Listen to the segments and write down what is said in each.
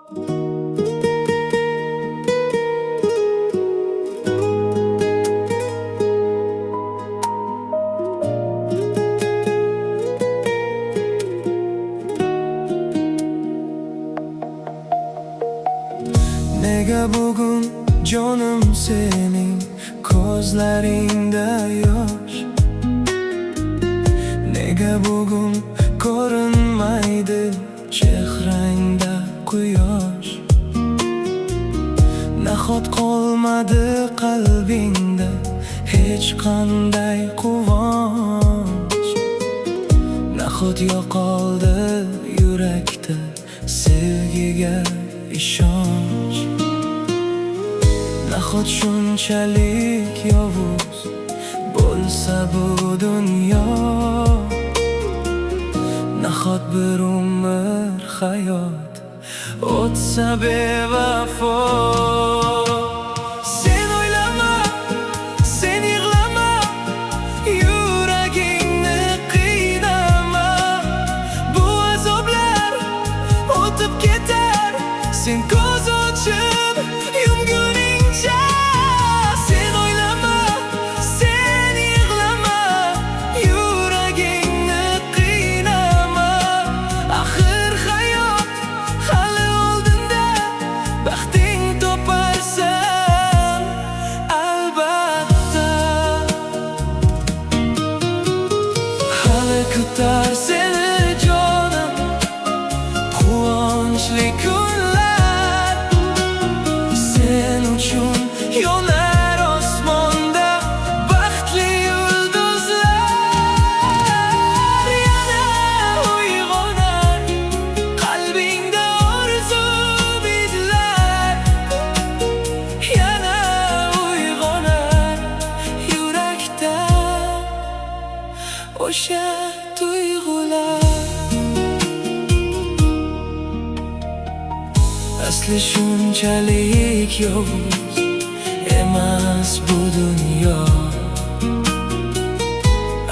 Nega bugun jonim sening ko'zlaringda yosh? Nega bugun ko'rinmaydi chehrangda quyosh? Nahot qolmadi qalbingda hech qanday quvonch? Nahot yo'qoldi yurakda sevgiga ishonch? Nahot shunchalik yovuz bo'lsa bu dunyo? Nahot bir umr hayot o'tsa bevafo? Sen o'ylama, sen yig'lama, yuragingni qiynama. Bu azoblar o'tib ketar, sen ko'z ochib yumguningcha. Sen o'ylama, sen yig'lama, yuragingni qiynama. Axir hayot hali oldinda, baxting toparsan albatta. Hali kutar seni jonim quvonchli kunlar. Sen uchun yonar osmonda baxtli yulduzlar. Yana uyg'onar qalbingda orzu umidlar. Yana uyg'onar yurakda o'sha tuyg'ular. Asli shunchalik yovuz emas bu dunyo.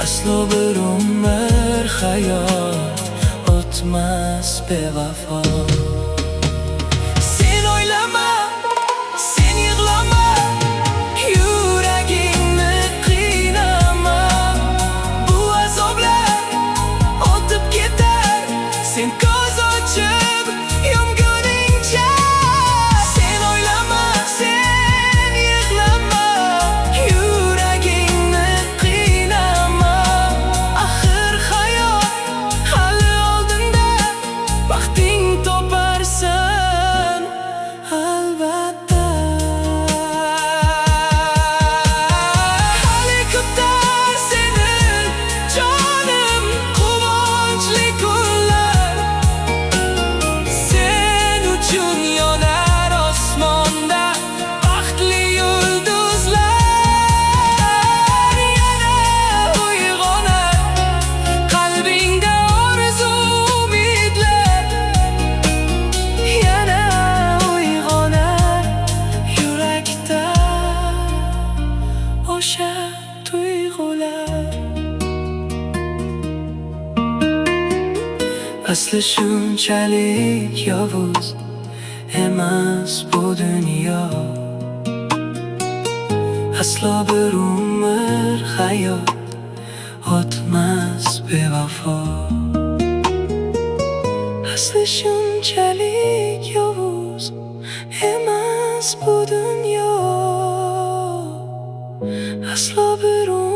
Aslo bir umr hayot o'tmas bevafo. Sen o'ylama, sen yig'lama, yuragingni qiynama. Bu azoblar o'tib ketar, sen ko'z ochib yumguningcha. Sen o'ylama, sen yig'lama, yuragingni qiynama. Axir hayot hali oldinda, baxting toparsan albatta. Hali kutar seni jonim quvonchli kunlar. Sen uchun yonar osmonda baxtli yulduzlar. Yana uyg'onar qalbingda orzu umidlar. Yana uyg'onar yurakda o'sha tuyg'ular. Asli shunchalik yovuz emas bu dunyo. Aslo bir umr hayot o'tmas bevafo. Asli shunchalik yovuz emas bu dunyo. Aslo bir umr